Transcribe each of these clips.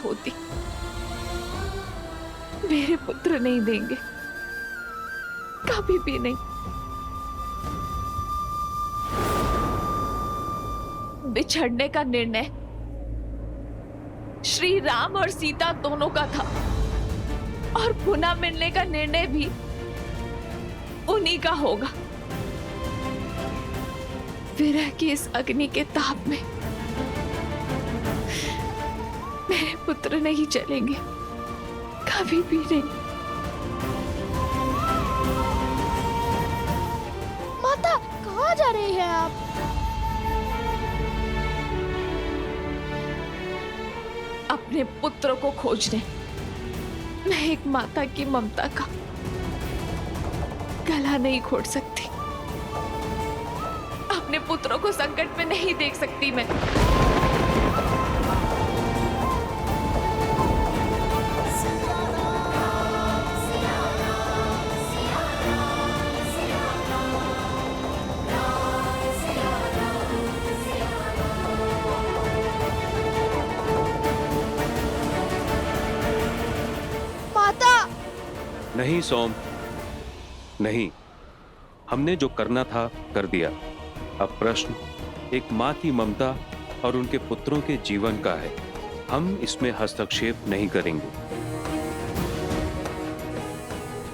होती। मेरे पुत्र नहीं देंगे, कभी भी नहीं। बिछड़ने का निर्णय श्री राम और सीता दोनों का था, और पुनः मिलने का निर्णय भी उन्हीं का होगा। विरह की इस अग्नि के ताप में मेरे पुत्र नहीं चलेंगे, कभी भी नहीं। माता, कहाँ जा रही हैं आप? अपने पुत्र को खोजने। मैं एक माता की ममता का गला नहीं घोट सकती। अपने पुत्रों को संकट में नहीं देख सकती मैं। माता! नहीं सोम, नहीं। हमने जो करना था कर दिया। अब प्रश्न एक माँ की ममता और उनके पुत्रों के जीवन का है। हम इसमें हस्तक्षेप नहीं करेंगे।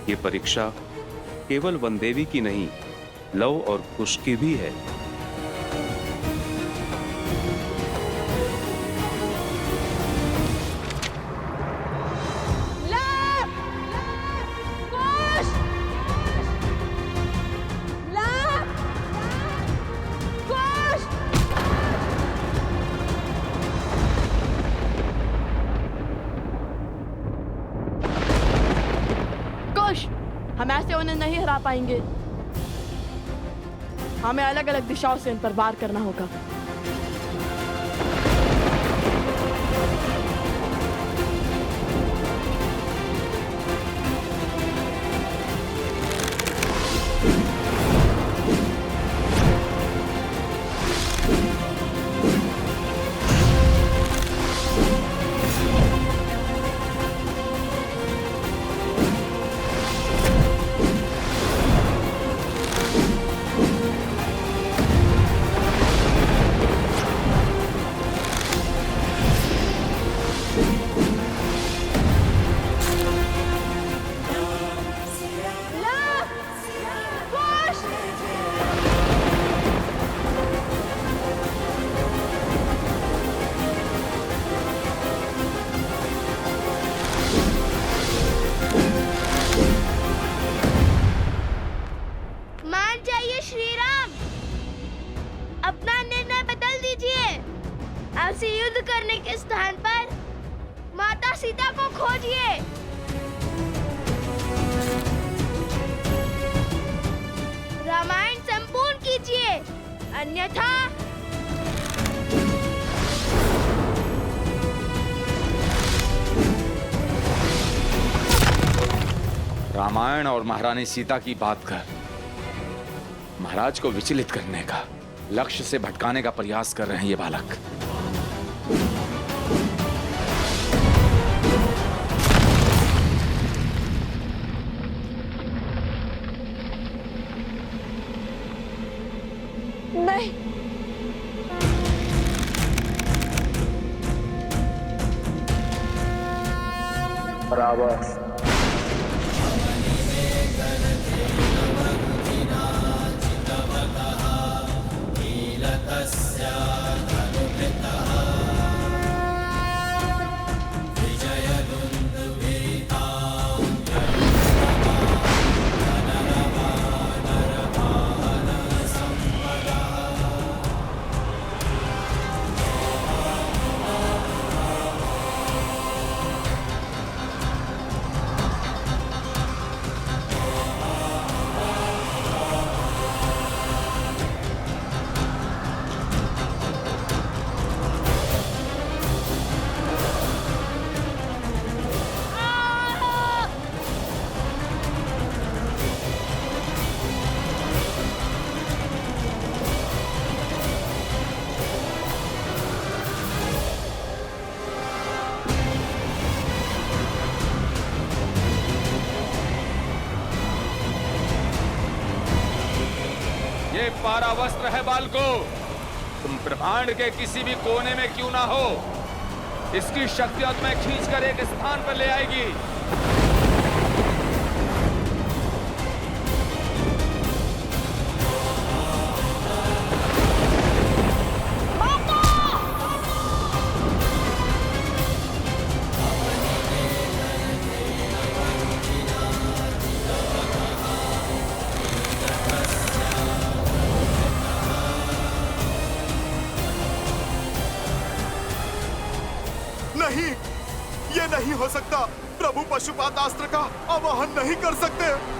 ये परीक्षा केवल वनदेवी की नहीं, लव और कुश की भी है। हम ऐसे उन्हें नहीं हरा पाएंगे। हमें अलग अलग दिशाओं से इन पर वार करना होगा। आपसे युद्ध करने के स्थान पर माता सीता को खोजिए। रामायण संपूर्ण कीजिए, अन्यथा रामायण और महारानी सीता की बात कर महाराज को विचलित करने का, लक्ष्य से भटकाने का प्रयास कर रहे हैं ये बालक। नहीं, बराबर। ये पारावस्त्र है बालको। तुम ब्रह्मांड के किसी भी कोने में क्यों ना हो, इसकी शक्तियां तुम्हें खींचकर एक स्थान पर ले आएगी। नहीं, ये नहीं हो सकता। प्रभु पशुपातास्त्र का आवाहन नहीं कर सकते।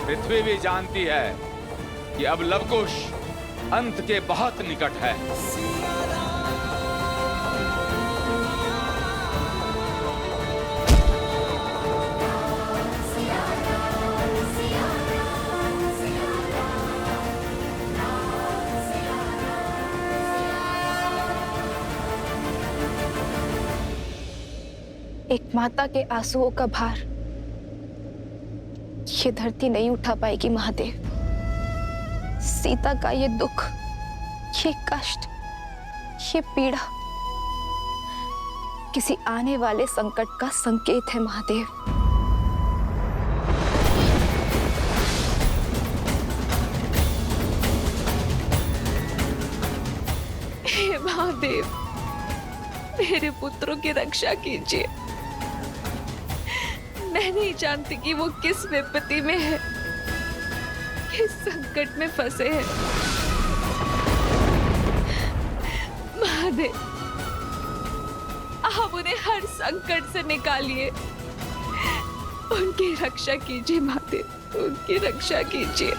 पृथ्वी भी जानती है कि अब लवकुश अंत के बहुत निकट है। एक माता के आंसुओं का भार ये धरती नहीं उठा पाएगी महादेव। सीता का ये दुख, ये कष्ट, ये पीड़ा किसी आने वाले संकट का संकेत है महादेव। हे महादेव, मेरे पुत्रों की रक्षा कीजिए। मैं नहीं जानती कि वो किस विपत्ति में है, किस संकट में फंसे हैं। महादेव, आप उन्हें हर संकट से निकालिए। उनकी रक्षा कीजिए महादेव, उनकी रक्षा कीजिए।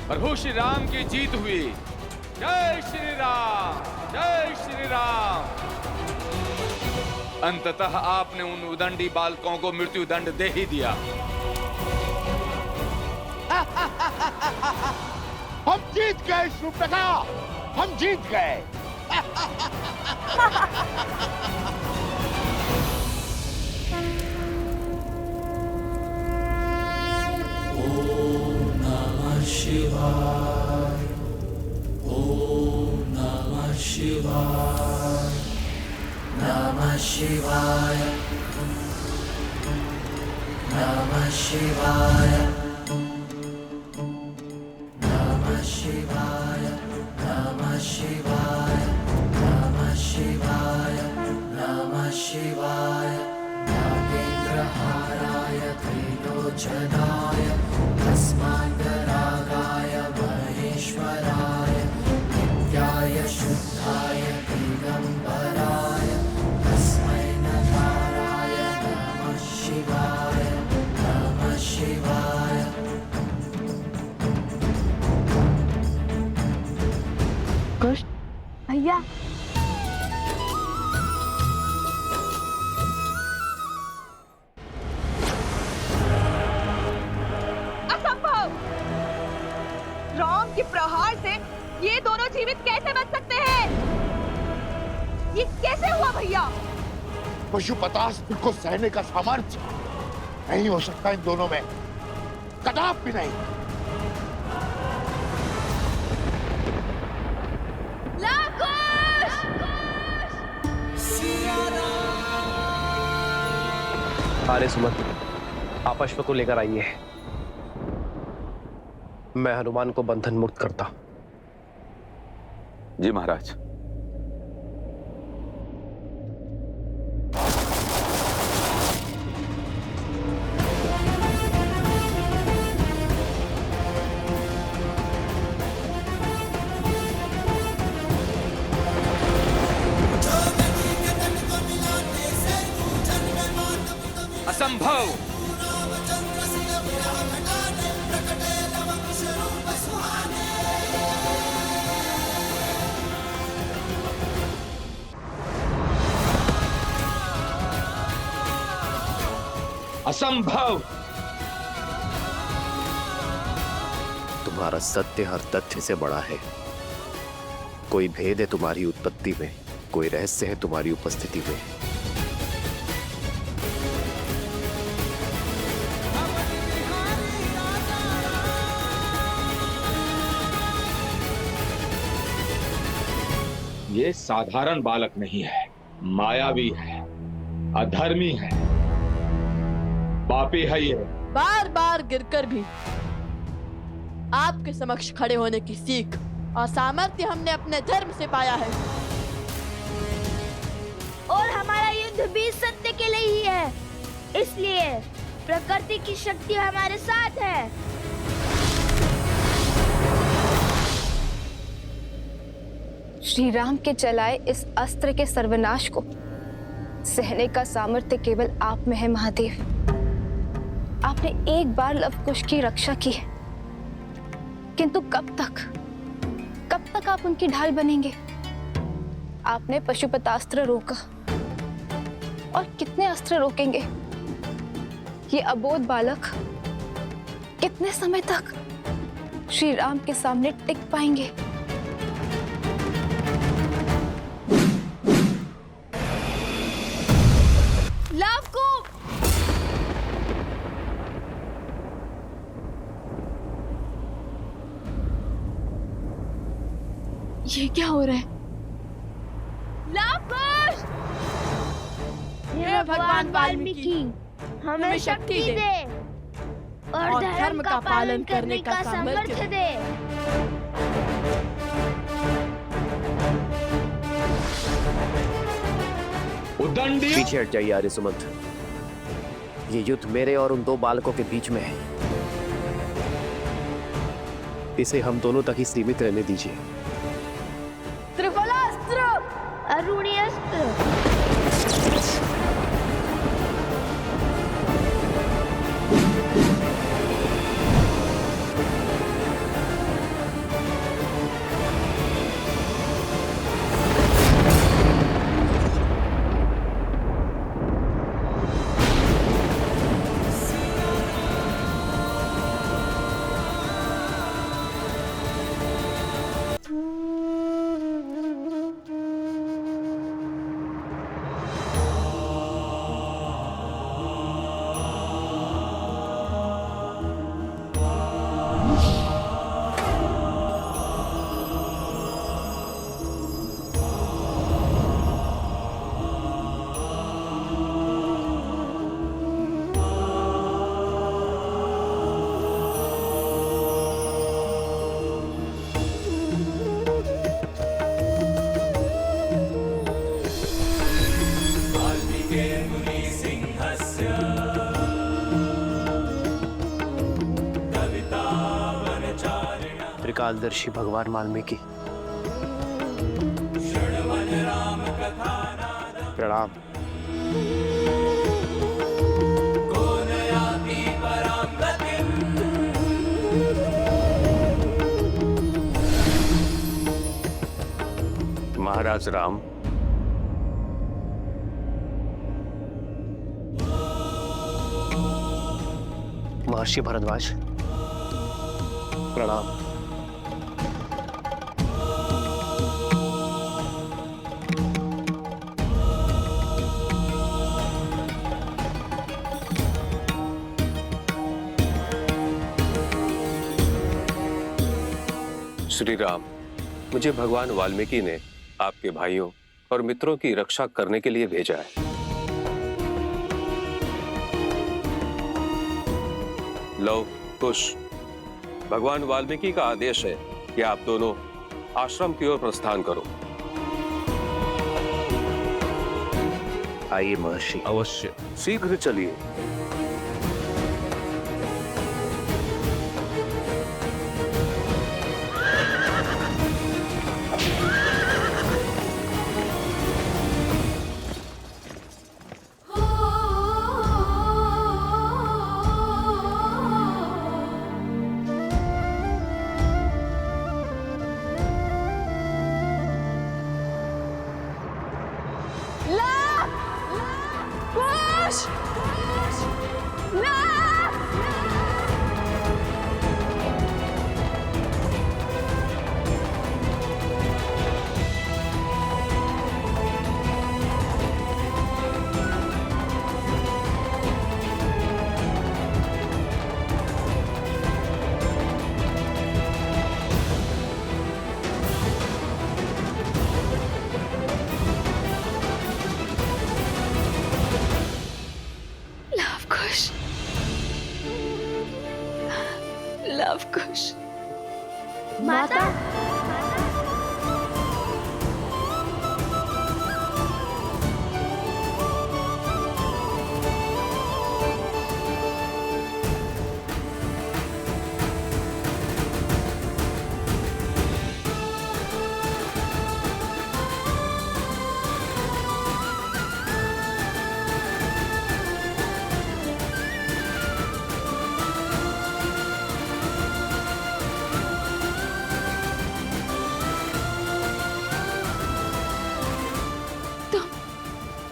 प्रभु श्री राम की जीत हुई। जय श्री राम, जय श्री राम। अंततः आपने उन उदंडी बालकों को मृत्यु दंड दे ही दिया। हम जीत गए शूर्पणखा, हम जीत गए। शिवाय, ओम नमः शिवाय, नमः शिवाय, नमः शिवाय, नमः शिवाय, नमः शिवाय, नमः शिवाय, नमः शिवाय, नागेन्द्रहाराय त्रिलोचनाय तस्मान्तरागाय महेश्वराय नित्याय शुद्धाय दिगम्बराय तस्मै नमः। भैया। असंभव! राम के प्रहार से ये दोनों जीवित कैसे बच सकते हैं? ये कैसे हुआ भैया? पशुपतास्त्र को सहने का सामर्थ्य नहीं हो सकता इन दोनों में, कदापि नहीं। आर्य सुमन, आप अश्व को लेकर आइए। मैं हनुमान को बंधन मुक्त करता। जी महाराज। असंभव। असंभव। तुम्हारा सत्य हर तथ्य से बड़ा है। कोई भेद है तुम्हारी उत्पत्ति में, कोई रहस्य है तुम्हारी उपस्थिति में। ये साधारण बालक नहीं है, मायावी है, अधर्मी है, पापी है ये। बार बार गिरकर भी आपके समक्ष खड़े होने की सीख और सामर्थ्य हमने अपने धर्म से पाया है। और हमारा युद्ध भी सत्य के लिए ही है, इसलिए प्रकृति की शक्ति हमारे साथ है। श्री राम के चलाए इस अस्त्र के सर्वनाश को सहने का सामर्थ्य केवल आप में है महादेव। आपने एक बार लवकुश की रक्षा की है, किंतु कब तक आप उनकी ढाल बनेंगे? आपने पशुपतास्त्र रोका, और कितने अस्त्र रोकेंगे? ये अबोध बालक कितने समय तक श्री राम के सामने टिक पाएंगे? ये क्या हो रहा है? लवकुश! हे भगवान वाल्मीकि, हमें शक्ति दे और धर्म का पालन करने का सामर्थ्य दे। उद्दंडी! पीछे हट जाइए आर्य सुमंत। ये युद्ध मेरे और उन दो बालकों के बीच में है। इसे हम दोनों तक ही सीमित रहने दीजिए। त्रिफलास्त्र, अरुणी अस्त्र। त्रिकालदर्शी भगवान वाल्मीकि, प्रणाम। महाराज राम, महर्षि भरद्वाज, प्रणाम। श्री राम, मुझे भगवान वाल्मीकि ने आपके भाइयों और मित्रों की रक्षा करने के लिए भेजा है। लव, कुश, भगवान वाल्मीकि का आदेश है कि आप दोनों आश्रम की ओर प्रस्थान करो। आइए महर्षि। अवश्य, शीघ्र चलिए। लव कुश। माता,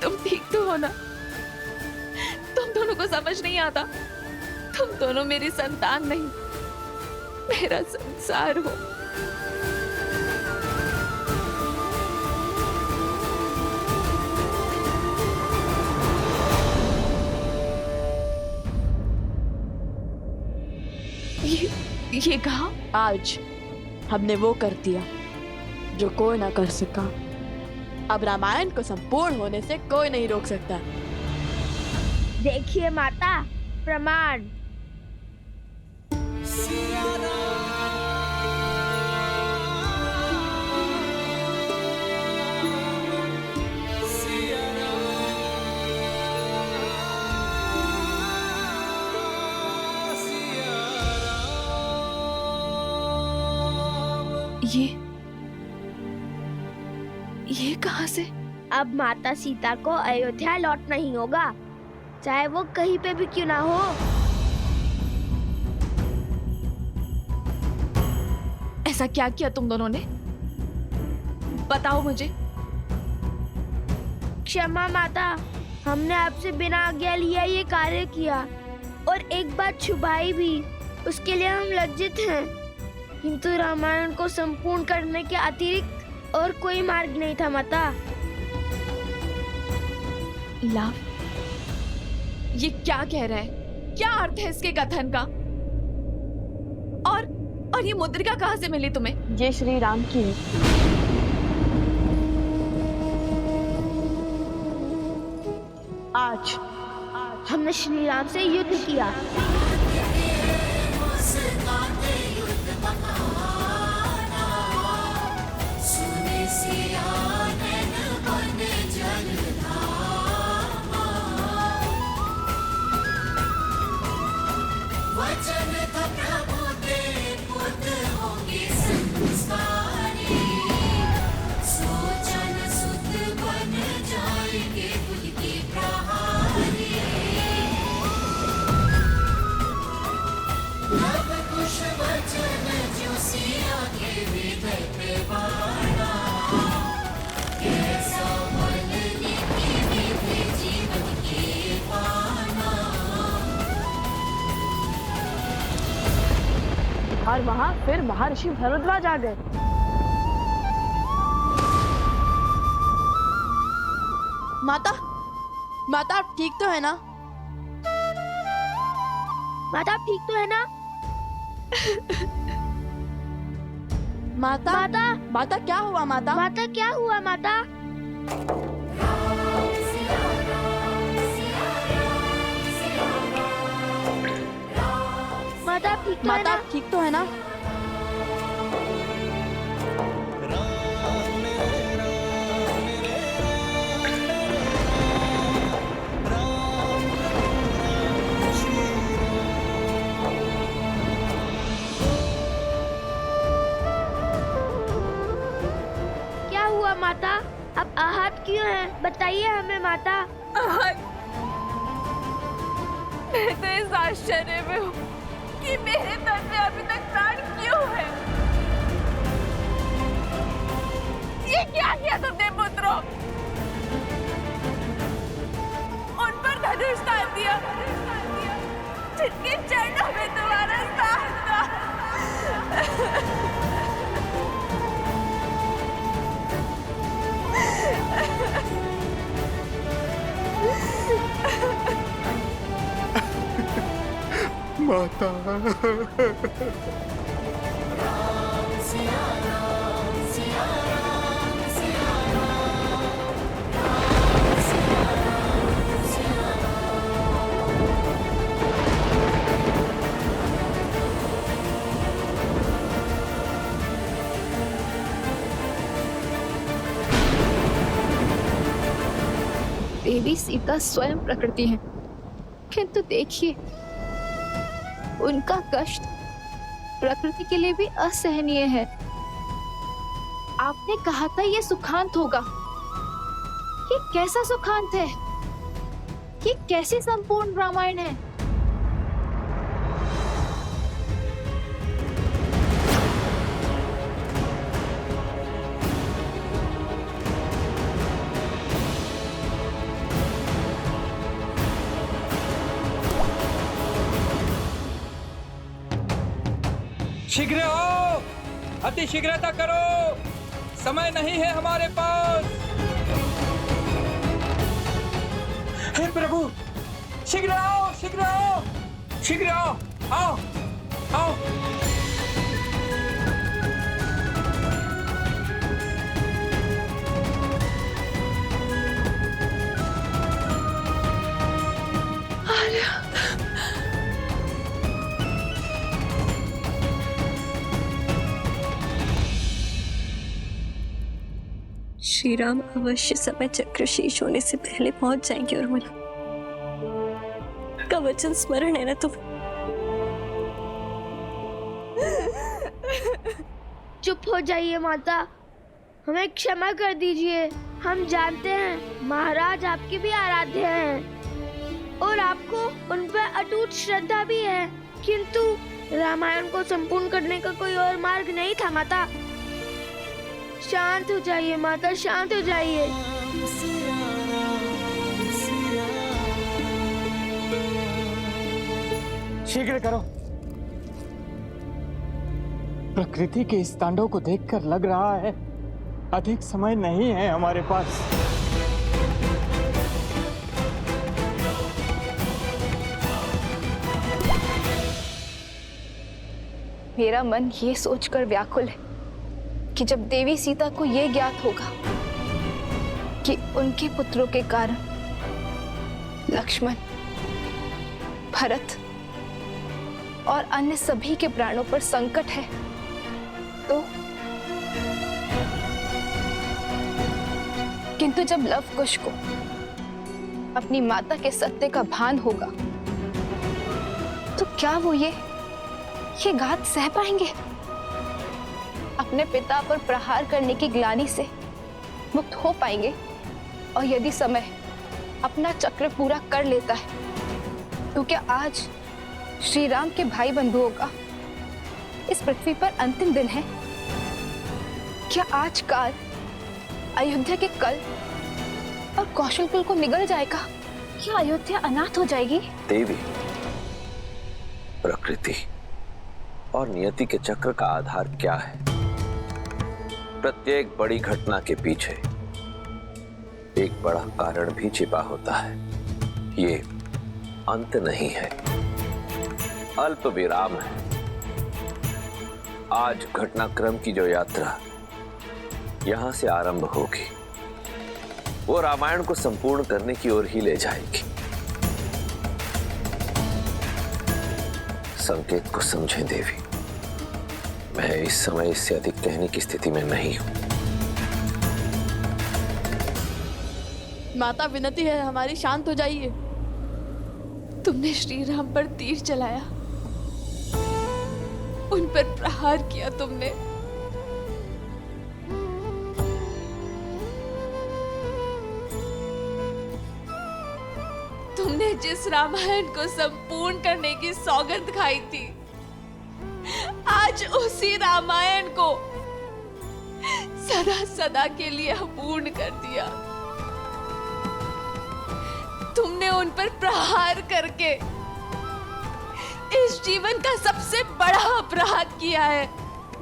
तुम ठीक तो हो ना? तुम दोनों को समझ नहीं आता? तुम दोनों मेरी संतान नहीं, मेरा संसार हो। ये कहा? आज हमने वो कर दिया जो कोई ना कर सका। अब रामायण को संपूर्ण होने से कोई नहीं रोक सकता। देखिए माता, प्रमाण। ये कहां से? अब माता सीता को अयोध्या लौटना ही होगा, चाहे वो कहीं पे भी क्यों ना हो। ऐसा क्या किया तुम दोनों ने? बताओ मुझे। क्षमा माता, हमने आपसे बिना आज्ञा लिया ये कार्य किया और एक बात छुपाई भी, उसके लिए हम लज्जित हैं। किंतु रामायण को संपूर्ण करने के अतिरिक्त और कोई मार्ग नहीं था माता। लव, ये क्या कह रहा है? क्या अर्थ है इसके कथन का? और ये मुद्रिका कहां से मिली तुम्हें? ये श्री राम की है। आज हमने श्री राम से युद्ध किया। और वहां फिर महर्षि भरद्वाज आ गए। माता, माता आप ठीक तो है ना? माता आप ठीक तो है ना? माता, माता, माता क्या हुआ माता? माता क्या हुआ माता? माता आप ठीक तो है माता ना? आप ठीक तो है ना? क्या हुआ माता? आप आहत क्यों हैं? बताइए हमें माता। मैं तो इस आश्चर्य में हूँ कि मेरे तन में अभी तक प्राण क्यों है। ये क्या किया तुमने पुत्रों? उन पर धनुष तान दिया, जिनके चरणों में तुम्हारा स्थान था। माता, देवी सीता स्वयं प्रकृति है, किंतु देखिए उनका कष्ट प्रकृति के लिए भी असहनीय है। आपने कहा था ये सुखांत होगा। ये कैसा सुखांत है? ये कैसी संपूर्ण रामायण है? शीघ्र आओ, अति शीघ्रता करो, समय नहीं है हमारे पास। हे प्रभु, शीघ्र आओ, शीघ्र आओ, शीघ्र आओ, आओ, आओ। श्री राम अवश्य समय चक्र शेष होने से पहले पहुंच जाएंगे। और मुझे का वचन स्मरण है ना तुम्हें? चुप हो जाइए माता, हमें क्षमा कर दीजिए। हम जानते हैं महाराज आपके भी आराध्य हैं और आपको उन पर अटूट श्रद्धा भी है, किंतु रामायण को संपूर्ण करने का कोई और मार्ग नहीं था माता। शांत हो जाइए माता, शांत हो जाइए। शीघ्र करो। प्रकृति के इस तांडव को देखकर लग रहा है अधिक समय नहीं है हमारे पास। मेरा मन ये सोचकर व्याकुल है कि जब देवी सीता को ये ज्ञात होगा कि उनके पुत्रों के कारण लक्ष्मण, भरत और अन्य सभी के प्राणों पर संकट है, तो किंतु जब लव कुश को अपनी माता के सत्य का भान होगा तो क्या वो ये घात सह पाएंगे? अपने पिता पर प्रहार करने की ग्लानि से मुक्त हो पाएंगे? और यदि समय अपना चक्र पूरा कर लेता है तो क्या आज श्री राम के भाई बंधुओं का इस पृथ्वी पर अंतिम दिन है? क्या आज काल अयोध्या के कल और कौशलकुल को निगल जाएगा? क्या अयोध्या अनाथ हो जाएगी? देवी, प्रकृति, और नियति के चक्र का आधार क्या है। प्रत्येक बड़ी घटना के पीछे एक बड़ा कारण भी छिपा होता है। ये अंत नहीं है, अल्प विराम है। आज घटनाक्रम की जो यात्रा यहां से आरंभ होगी वो रामायण को संपूर्ण करने की ओर ही ले जाएगी। संकेत को समझें देवी, मैं इस समय इससे अधिक कहने की स्थिति में नहीं हूं। माता विनती है हमारी, शांत हो जाइए। तुमने श्री राम पर तीर चलाया, उन पर प्रहार किया तुमने। तुमने जिस रामायण को संपूर्ण करने की सौगंध खाई थी, आज उसी रामायण को सदा सदा के लिए अपूर्ण कर दिया। तुमने उन पर प्रहार करके इस जीवन का सबसे बड़ा अपराध किया है।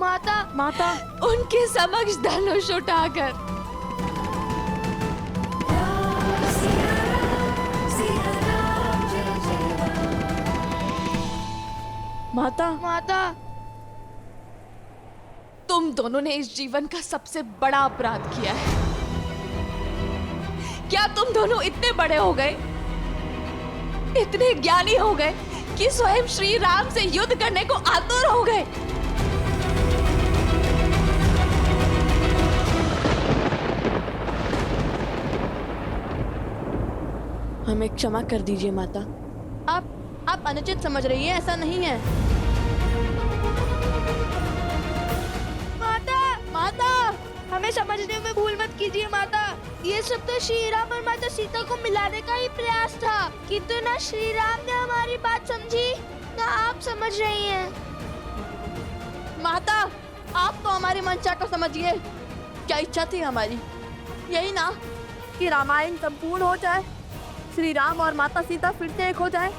माता उनके समक्ष धनुष उठाकर। माता तुम दोनों ने इस जीवन का सबसे बड़ा अपराध किया है। क्या तुम दोनों इतने बड़े हो गए, इतने ज्ञानी हो गए कि स्वयं श्री राम से युद्ध करने को आतुर हो गए? हमें क्षमा कर दीजिए माता। आप अनुचित समझ रही हैं, ऐसा नहीं है। माता हमें समझने में भूल मत कीजिए माता। ये सब तो श्री राम और माता सीता को मिलाने का ही प्रयास था, किंतु ना श्री राम ने हमारी बात समझी ना आप समझ रही हैं। माता आप तो हमारी मंशा को समझिए। क्या इच्छा थी हमारी? यही ना कि रामायण संपूर्ण हो जाए, श्री राम और माता सीता फिर से एक हो जाए।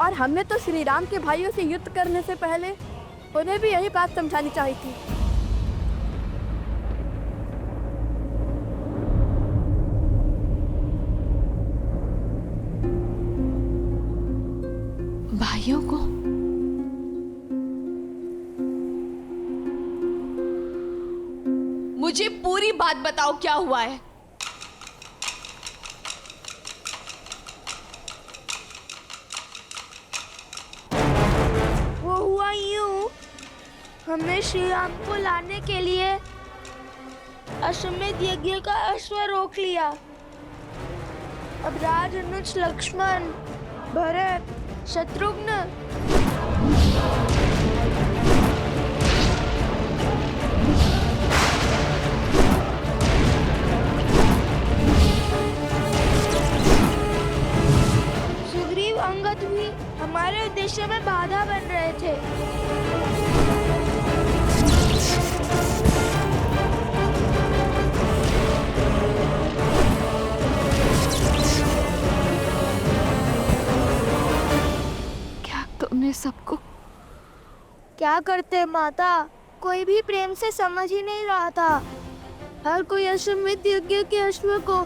और हमने तो श्री राम के भाइयों से युद्ध करने से पहले उन्हें भी यही बात समझानी चाहिए थी। भाइयों को? मुझे पूरी बात बताओ, क्या हुआ है? वो हुआ यूं, हमने श्री राम को लाने के लिए अश्वमेध यज्ञ का अश्व रोक लिया। अब राज अनुज लक्ष्मण, भरत, शत्रुघ्न सुग्रीव, अंगद भी हमारे उद्देश्य में बाधा बन रहे थे। तुमने सबको क्या करते माता, कोई भी प्रेम से समझ ही नहीं रहा था। हर कोई अश्वमेध यज्ञ के अश्व को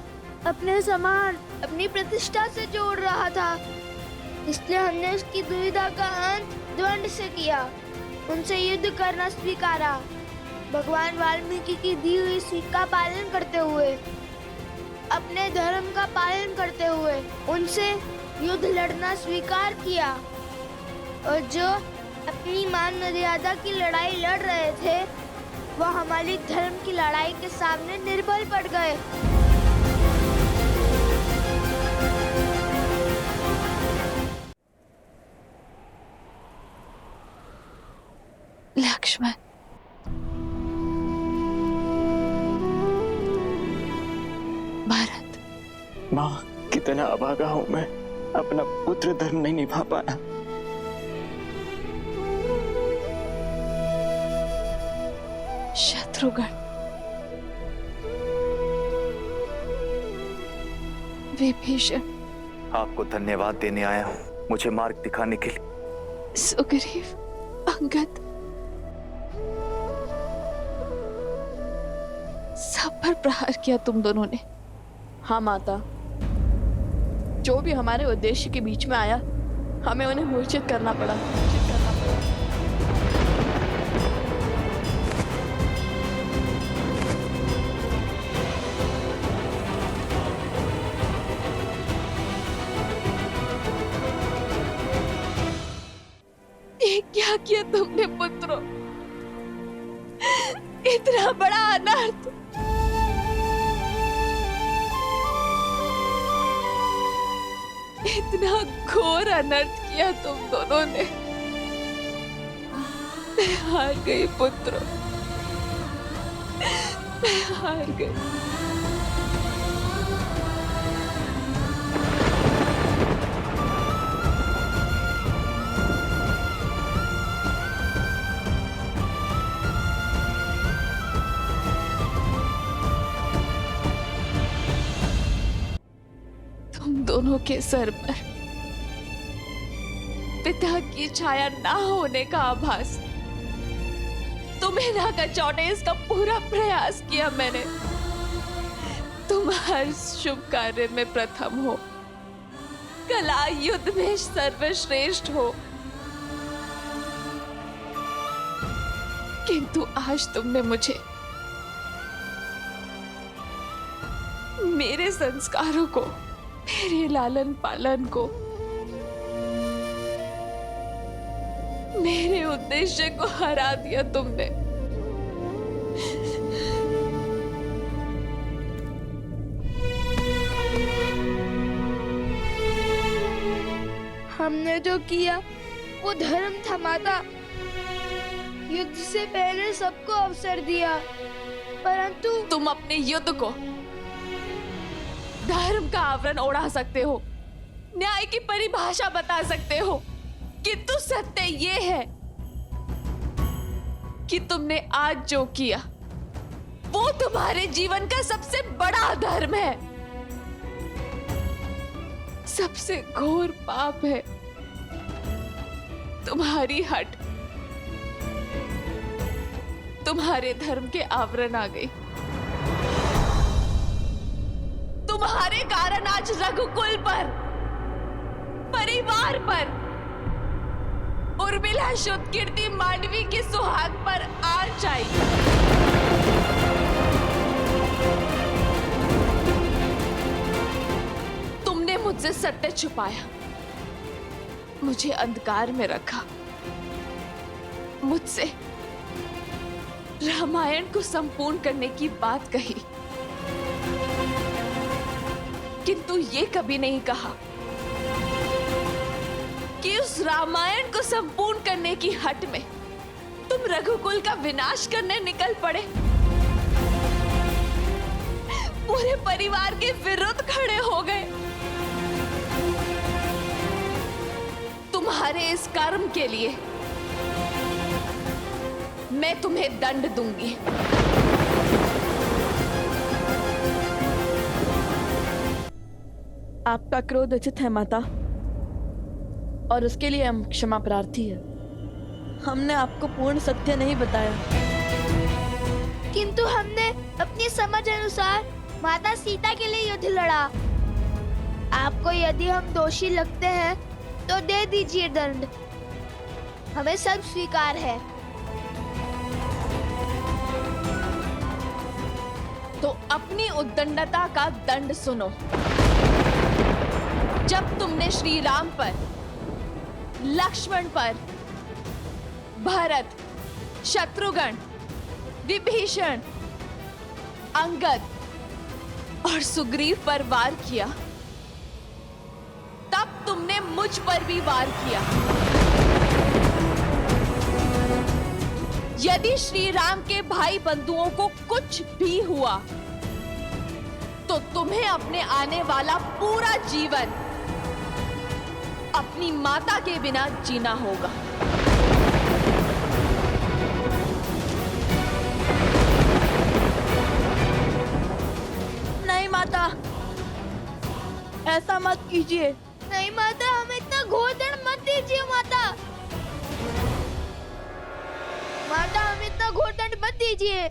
अपने समान, अपनी प्रतिष्ठा से जोड़ रहा था। इसलिए हमने उसकी दुविधा का अंत द्वंद से किया, उनसे युद्ध करना स्वीकारा। भगवान वाल्मीकि की दी हुई सीख का पालन करते हुए, अपने धर्म का पालन करते हुए उनसे युद्ध लड़ना स्वीकार किया। और जो अपनी मान मर्यादा की लड़ाई लड़ रहे थे, वह हमारी धर्म की लड़ाई के सामने निर्बल पड़ गए। लक्ष्मण, भारत। माँ, कितना अभागा हूँ मैं, अपना पुत्र धर्म नहीं निभा पाया। शत्रुघ्न, विभीषण, आपको धन्यवाद देने आया हूँ, मुझे मार्ग दिखाने के लिए। सुग्रीव, अंगद, सब पर प्रहार किया तुम दोनों ने। हाँ माता, जो भी हमारे उद्देश्य के बीच में आया, हमें उन्हें मूर्छित करना पड़ा। ये क्या किया तुमने पुत्रों? इतना बड़ा अनर्थ, इतना घोर अनर्थ किया तुम दोनों ने। मैं हार गई पुत्रों, मैं हार गई। दोनों के सर पर पिता की छाया ना होने का आभास। तुम्हें ना कचौटे, इसका पूरा प्रयास किया मैंने। तुम हर शुभ कार्य में प्रथम हो, कला युद्ध में सर्वश्रेष्ठ हो, किंतु आज तुमने मुझे मेरे संस्कारों को, मेरे लालन पालन को, मेरे उद्देश्य को हरा दिया तुमने। हमने जो किया वो धर्म था माता। युद्ध से पहले सबको अवसर दिया, परंतु तुम अपने युद्ध को धर्म का आवरण ओढ़ा सकते हो, न्याय की परिभाषा बता सकते हो, किंतु सत्य ये है कि तुमने आज जो किया वो तुम्हारे जीवन का सबसे बड़ा धर्म है, सबसे घोर पाप है। तुम्हारी हट तुम्हारे धर्म के आवरण आ गई। तुम्हारे कारण आज रघुकुल पर, परिवार पर, उर्मिला शुद्ध कीर्ति मांडवी के सुहाग पर आंच आई। तुमने मुझसे सत्य छुपाया, मुझे अंधकार में रखा, मुझसे रामायण को संपूर्ण करने की बात कही, किंतु ये कभी नहीं कहा कि उस रामायण को संपूर्ण करने की हट में तुम रघुकुल का विनाश करने निकल पड़े, पूरे परिवार के विरुद्ध खड़े हो गए। तुम्हारे इस कर्म के लिए मैं तुम्हें दंड दूंगी। आपका क्रोध उचित है माता, और उसके लिए हम क्षमा प्रार्थी है। हमने आपको पूर्ण सत्य नहीं बताया, किंतु हमने अपनी समझ अनुसार माता सीता के लिए युद्ध लड़ा। आपको यदि हम दोषी लगते हैं तो दे दीजिए दंड, हमें सब स्वीकार है। तो अपनी उद्दंडता का दंड सुनो। जब तुमने श्री राम पर, लक्ष्मण पर, भरत, शत्रुघ्न, विभीषण, अंगद और सुग्रीव पर वार किया, तब तुमने मुझ पर भी वार किया। यदि श्री राम के भाई बंधुओं को कुछ भी हुआ तो तुम्हें अपने आने वाला पूरा जीवन अपनी माता के बिना जीना होगा। नहीं माता, ऐसा मत कीजिए। नहीं माता, हमें इतना घोर दंड मत दीजिए माता। का घोरदंड मत दीजिए।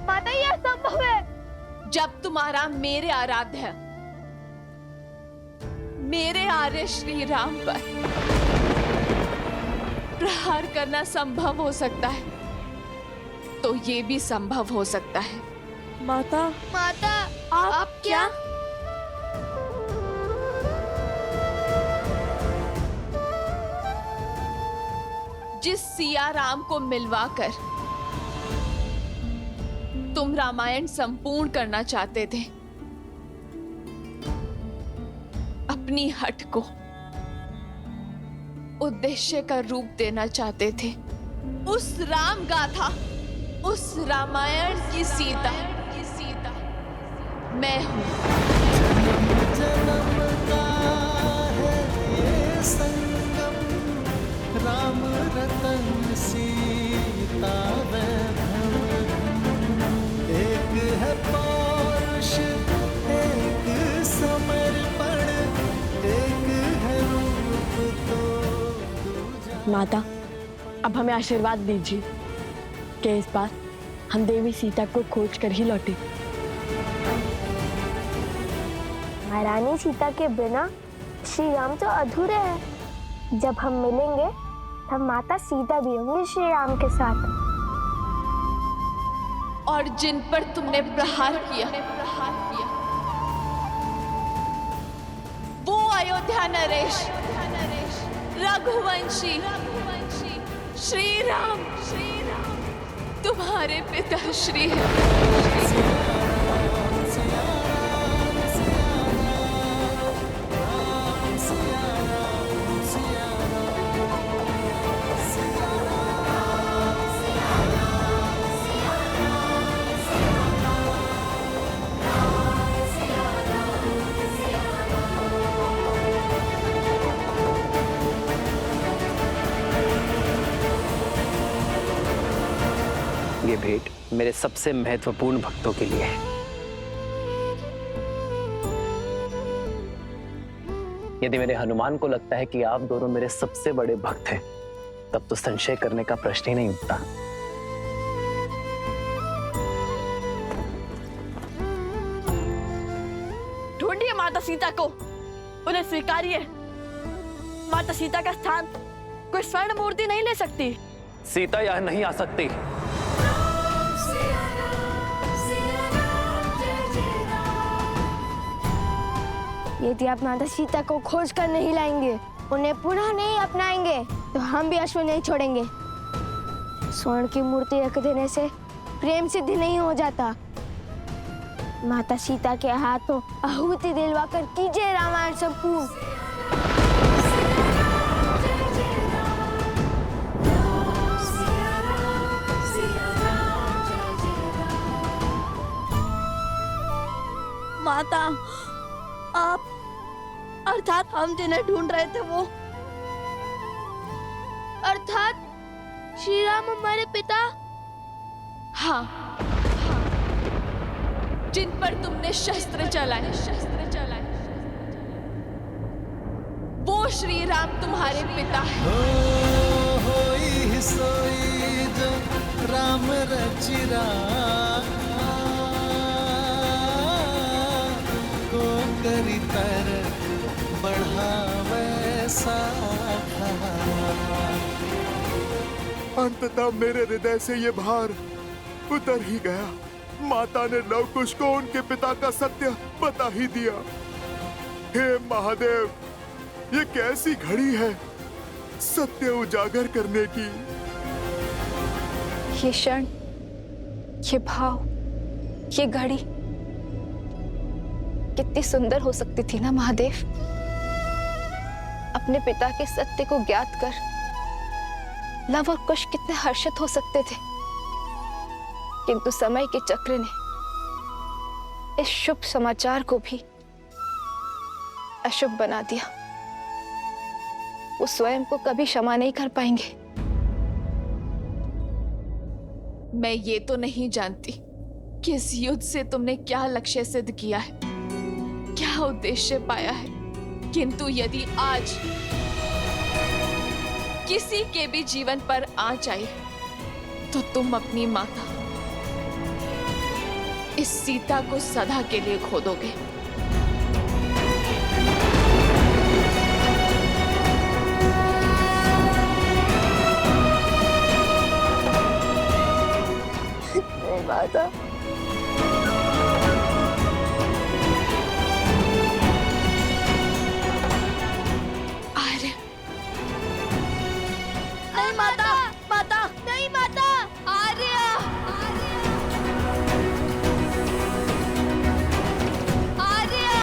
माता ये असंभव है। जब तुम्हारा मेरे आराध्य, मेरे आर्य श्री राम पर प्रहार करना संभव हो सकता है, तो ये भी संभव हो सकता है। माता माता आप क्या? जिस सिया राम को मिलवाकर तुम रामायण संपूर्ण करना चाहते थे, अपनी हट को उद्देश्य का रूप देना चाहते थे, उस राम गाथा, उस रामायण की सीता मैं हूं। राम रतन सीता वैभव, एक है पौरुष एक समर्पण, एक है रूप तो। माता अब हमें आशीर्वाद दीजिए कि इस बार हम देवी सीता को खोज कर ही लौटे। महारानी सीता के बिना श्री राम तो अधूरे हैं। जब हम मिलेंगे तब माता सीता भी होंगी श्री राम के साथ। और जिन पर तुमने प्रहार किया, वो अयोध्या नरेश, रघुवंशी श्री राम तुम्हारे पिता श्री है। ये भेंट मेरे सबसे महत्वपूर्ण भक्तों के लिए है। यदि मेरे हनुमान को लगता है कि आप दोनों मेरे सबसे बड़े भक्त हैं, तब तो संशय करने का प्रश्न ही नहीं उठता। ढूंढिए माता सीता को, उन्हें स्वीकारिए। माता सीता का स्थान कोई स्वर्ण मूर्ति नहीं ले सकती। सीता यह नहीं आ सकती। यदि आप माता सीता को खोज कर नहीं लाएंगे, उन्हें पुनः नहीं अपनाएंगे, तो हम भी अश्व नहीं छोड़ेंगे। स्वर्ण की मूर्ति रख देने से प्रेम सिद्ध नहीं हो जाता। माता सीता के हाथों आहुति दिलवा कर कीजिए रामायण संपूर्ण। माता आप, अर्थात हम जिन्हें ढूंढ रहे थे वो, अर्थात श्री राम हमारे पिता। हाँ, जिन पर तुमने शस्त्र चलाए, वो श्री राम तुम्हारे पिता है। होई सोई जो राम रचिरा, को करी तर बढ़ावे साखा। अंततः मेरे हृदय से ये भार उतर ही गया। माता ने लव कुश को उनके पिता का सत्य बता ही दिया। हे महादेव, ये कैसी घड़ी है सत्य उजागर करने की। ये क्षण, ये भाव, ये घड़ी कितनी सुंदर हो सकती थी ना महादेव। अपने पिता के सत्य को ज्ञात कर लव और कुश कितने हर्षित हो सकते थे, किंतु समय के चक्र ने इस शुभ समाचार को भी अशुभ बना दिया। वो स्वयं को कभी क्षमा नहीं कर पाएंगे। मैं ये तो नहीं जानती कि इस युद्ध से तुमने क्या लक्ष्य सिद्ध किया है, क्या उद्देश्य पाया है, किंतु यदि आज किसी के भी जीवन पर आँच आई तो तुम अपनी माता इस सीता को सदा के लिए खो दोगे।